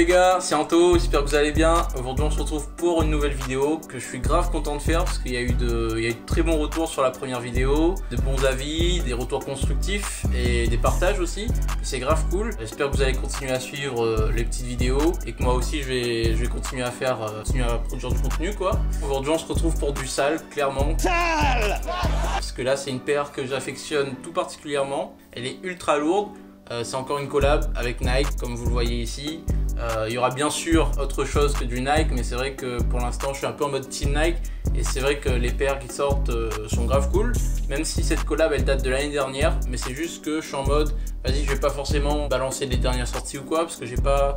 les gars, c'est Anto, j'espère que vous allez bien. Aujourd'hui on se retrouve pour une nouvelle vidéo que je suis grave content de faire parce qu'il y a eu de très bons retours sur la première vidéo, de bons avis, des retours constructifs et des partages aussi. C'est grave cool. J'espère que vous allez continuer à suivre les petites vidéos et que moi aussi je vais continuer à produire du contenu quoi. Aujourd'hui on se retrouve pour du sale, clairement. Sale! Parce que là c'est une paire que j'affectionne tout particulièrement. Elle est ultra lourde. C'est encore une collab avec Nike comme vous le voyez ici. Il y aura bien sûr autre chose que du Nike, mais c'est vrai que pour l'instant je suis un peu en mode team Nike et c'est vrai que les paires qui sortent sont grave cool, même si cette collab elle date de l'année dernière, mais c'est juste que je suis en mode vas-y, je vais pas forcément balancer les dernières sorties ou quoi parce que j'ai pas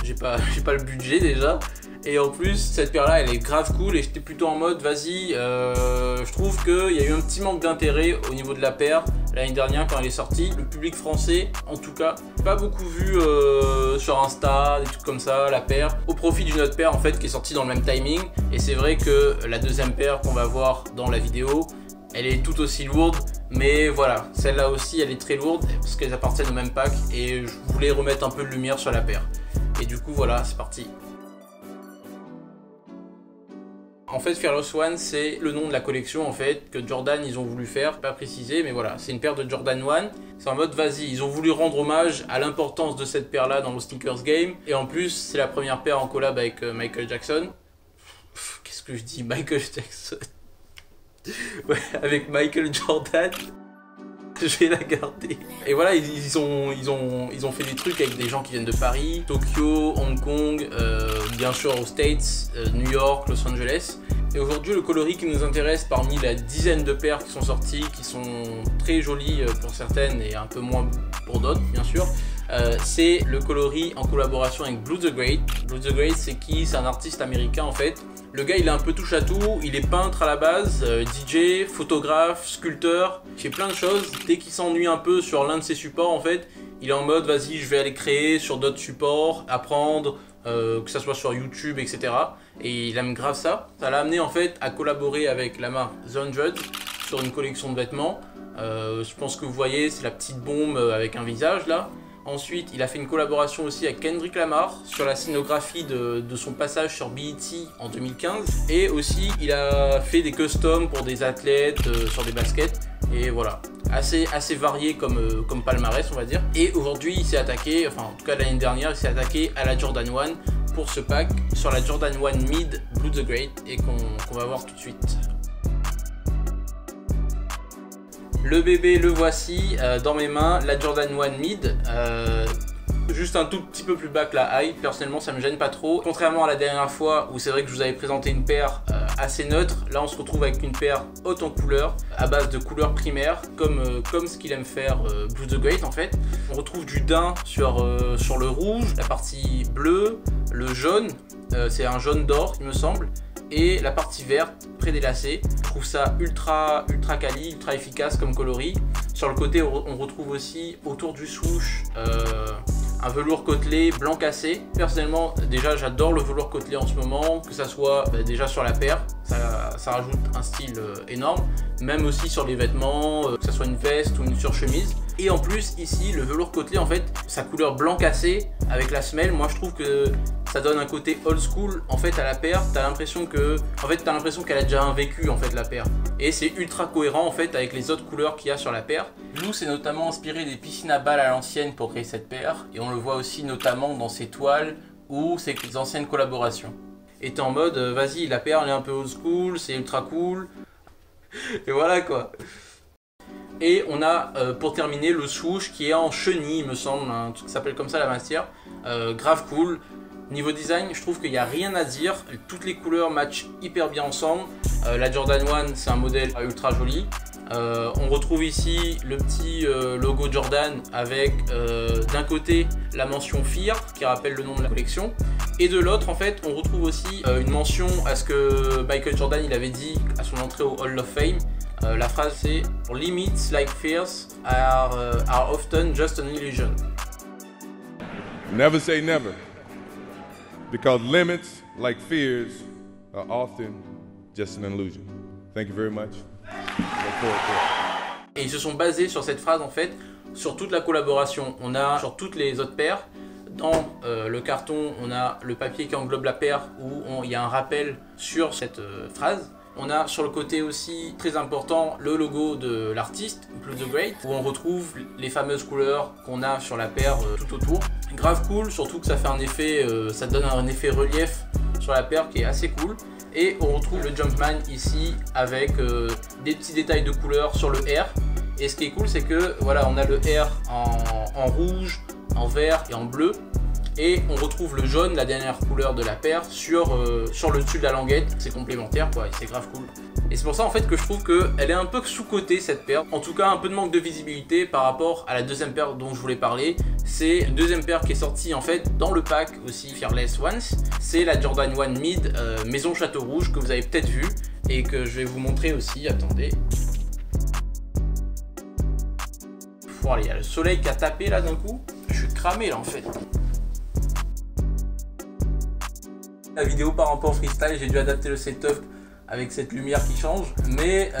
le budget déjà. Et en plus cette paire là elle est grave cool et j'étais plutôt en mode vas-y, je trouve qu'il y a eu un petit manque d'intérêt au niveau de la paire l'année dernière quand elle est sortie. Le public français en tout cas pas beaucoup vu sur Insta, des trucs comme ça, la paire, au profit d'une autre paire en fait qui est sortie dans le même timing. Et c'est vrai que la deuxième paire qu'on va voir dans la vidéo elle est tout aussi lourde, mais voilà, celle-là aussi elle est très lourde parce qu'elles appartiennent au même pack et je voulais remettre un peu de lumière sur la paire. Et du coup voilà, c'est parti. En fait, Fearless One, c'est le nom de la collection en fait que Jordan ils ont voulu faire, pas précisé, mais voilà, c'est une paire de Jordan 1. C'est en mode vas-y, ils ont voulu rendre hommage à l'importance de cette paire là dans le sneakers game. Et en plus, c'est la première paire en collab avec Michael Jackson. Qu'est-ce que je dis, Michael Jackson? Ouais, avec Michael Jordan. Je vais la garder. Et voilà, ils ont fait des trucs avec des gens qui viennent de Paris, Tokyo, Hong Kong, bien sûr aux States, New York, Los Angeles. Et aujourd'hui, le coloris qui nous intéresse parmi la dizaine de paires qui sont sorties, qui sont très jolies pour certaines et un peu moins pour d'autres, bien sûr, c'est le coloris en collaboration avec Blue the Great. Blue the Great, c'est qui? C'est un artiste américain en fait. Le gars il est un peu touche à tout, il est peintre à la base, DJ, photographe, sculpteur, il fait plein de choses. Dès qu'il s'ennuie un peu sur l'un de ses supports en fait, il est en mode vas-y je vais aller créer sur d'autres supports, apprendre, que ça soit sur YouTube etc. Et il aime grave ça. Ça l'a amené en fait à collaborer avec la marque The 100 sur une collection de vêtements. Je pense que vous voyez c'est la petite bombe avec un visage là. Ensuite, il a fait une collaboration aussi avec Kendrick Lamar sur la scénographie de son passage sur BET en 2015. Et aussi, il a fait des customs pour des athlètes sur des baskets. Et voilà, assez varié comme palmarès, on va dire. Et aujourd'hui, il s'est attaqué, enfin en tout cas l'année dernière, il s'est attaqué à la Jordan 1 pour ce pack sur la Jordan 1 Mid Blue the Great et qu'on va voir tout de suite. Le bébé, le voici dans mes mains, la Jordan 1 Mid, juste un tout petit peu plus bas que la High. Personnellement ça me gêne pas trop, contrairement à la dernière fois où c'est vrai que je vous avais présenté une paire assez neutre. Là on se retrouve avec une paire haute en couleurs, à base de couleurs primaires, comme ce qu'il aime faire Blue the Great en fait. On retrouve du daim sur le rouge, la partie bleue, le jaune, c'est un jaune d'or il me semble, et la partie verte prédélacée. Je trouve ça ultra quali, ultra efficace comme coloris. Sur le côté on retrouve aussi autour du swoosh un velours côtelé blanc cassé. Personnellement déjà j'adore le velours côtelé en ce moment, que ça soit déjà sur la paire, ça rajoute un style énorme, même aussi sur les vêtements, que ça soit une veste ou une surchemise. Et en plus ici le velours côtelé en fait, sa couleur blanc cassé avec la semelle, moi je trouve que ça donne un côté old school en fait à la paire. T'as l'impression qu'elle a déjà un vécu en fait la paire. Et c'est ultra cohérent en fait avec les autres couleurs qu'il y a sur la paire. Blue s'est notamment inspiré des piscines à balles à l'ancienne pour créer cette paire. Et on le voit aussi notamment dans ses toiles ou ses anciennes collaborations. Et t'es en mode vas-y la paire elle est un peu old school, c'est ultra cool. Et voilà quoi. Et on a pour terminer le swoosh qui est en chenille il me semble, un truc qui s'appelle comme ça la matière. Grave cool. Niveau design, je trouve qu'il n'y a rien à dire, toutes les couleurs matchent hyper bien ensemble. La Jordan 1, c'est un modèle ultra joli. On retrouve ici le petit logo Jordan avec d'un côté la mention Fear qui rappelle le nom de la collection. Et de l'autre, en fait, on retrouve aussi une mention à ce que Michael Jordan il avait dit à son entrée au Hall of Fame. La phrase c'est « Limits like fears are often just an illusion ». Never say never. Because limits, like fears, are often just an illusion. Thank you very much. Et ils se sont basés sur cette phrase en fait, sur toute la collaboration. On a sur toutes les autres paires, dans le carton, on a le papier qui englobe la paire où il y a un rappel sur cette phrase. On a sur le côté aussi, très important, le logo de l'artiste, Blue the Great, où on retrouve les fameuses couleurs qu'on a sur la paire tout autour. Grave cool, surtout que ça fait un effet, ça donne un effet relief sur la paire qui est assez cool. Et on retrouve le Jumpman ici avec des petits détails de couleurs sur le R. Et ce qui est cool, c'est que voilà, on a le R en rouge, en vert et en bleu. Et on retrouve le jaune, la dernière couleur de la paire, sur le dessus de la languette. C'est complémentaire quoi, et c'est grave cool. Et c'est pour ça en fait que je trouve qu'elle est un peu sous-cotée cette paire. En tout cas un peu de manque de visibilité par rapport à la deuxième paire dont je voulais parler. C'est une deuxième paire qui est sortie en fait dans le pack aussi Fearless Ones. C'est la Jordan 1 Mid Maison Château Rouge que vous avez peut-être vu et que je vais vous montrer aussi. Attendez. Voilà, il y a le soleil qui a tapé là d'un coup. Je suis cramé là en fait. La vidéo part un peu en freestyle, j'ai dû adapter le setup avec cette lumière qui change. Mais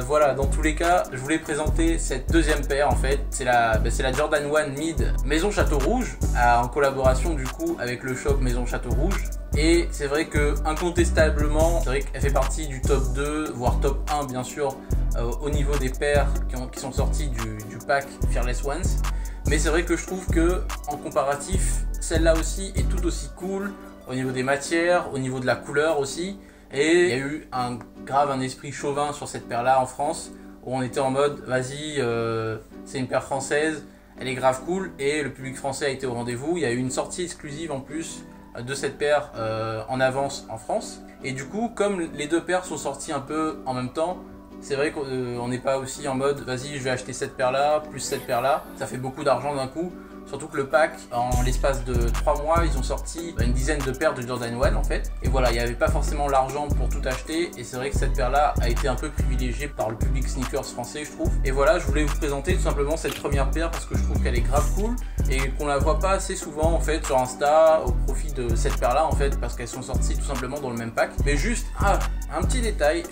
voilà, dans tous les cas, je voulais présenter cette deuxième paire en fait. C'est la Jordan 1 Mid Maison Château Rouge, en collaboration du coup avec le shop Maison Château Rouge. Et c'est vrai que incontestablement, c'est vrai qu'elle fait partie du top 2, voire top 1 bien sûr, au niveau des paires qui sont sorties du pack Fearless Ones. Mais c'est vrai que je trouve que en comparatif, celle-là aussi est tout aussi cool au niveau des matières, au niveau de la couleur aussi. Et il y a eu un esprit chauvin sur cette paire là en France, où on était en mode vas-y, c'est une paire française, elle est grave cool, et le public français a été au rendez-vous. Il y a eu une sortie exclusive en plus de cette paire en avance en France. Et du coup, comme les deux paires sont sorties un peu en même temps, c'est vrai qu'on n'est pas aussi en mode vas-y, je vais acheter cette paire là plus cette paire là, ça fait beaucoup d'argent d'un coup. Surtout que le pack, en l'espace de 3 mois, ils ont sorti une dizaine de paires de Jordan 1 en fait. Et voilà, il n'y avait pas forcément l'argent pour tout acheter. Et c'est vrai que cette paire-là a été un peu privilégiée par le public sneakers français, je trouve. Et voilà, je voulais vous présenter tout simplement cette première paire parce que je trouve qu'elle est grave cool. Et qu'on la voit pas assez souvent en fait sur Insta au profit de cette paire-là en fait. Parce qu'elles sont sorties tout simplement dans le même pack. Mais juste un petit détail,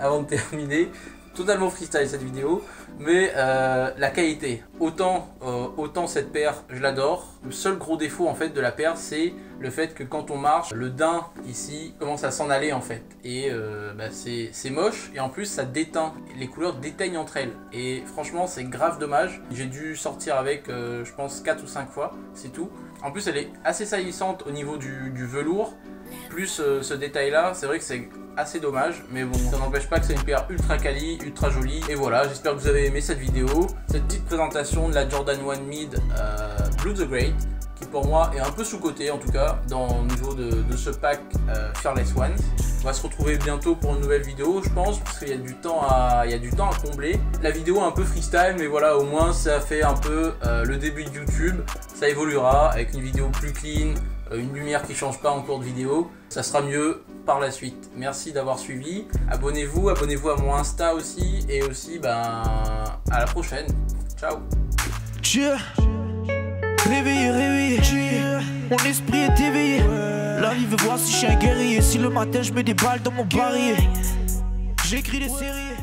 avant de terminer. Totalement freestyle cette vidéo, mais la qualité, autant cette paire je l'adore. Le seul gros défaut en fait de la paire, c'est le fait que quand on marche, le daim ici commence à s'en aller en fait, et c'est moche, et en plus ça déteint, les couleurs déteignent entre elles, et franchement c'est grave dommage. J'ai dû sortir avec je pense 4 ou 5 fois, c'est tout. En plus elle est assez salissante au niveau du velours, plus ce détail là, c'est vrai que c'est assez dommage, mais bon, ça n'empêche pas que c'est une paire ultra quali, ultra jolie. Et voilà, j'espère que vous avez aimé cette vidéo, cette petite présentation de la Jordan 1 Mid Blue the Great, qui pour moi est un peu sous-côté en tout cas au niveau de ce pack Fearless Ones. On va se retrouver bientôt pour une nouvelle vidéo, je pense, parce qu'il y a du temps à combler. La vidéo est un peu freestyle, mais voilà, au moins ça fait un peu le début de YouTube. Ça évoluera avec une vidéo plus clean, une lumière qui change pas en cours de vidéo. Ça sera mieux par la suite. Merci d'avoir suivi. Abonnez-vous à mon Insta aussi, et aussi à la prochaine. Ciao. Réveillé, mon esprit est éveillé. La vie veut voir si je suis un guerrier. Si le matin je mets des balles dans mon barillet, j'écris des séries.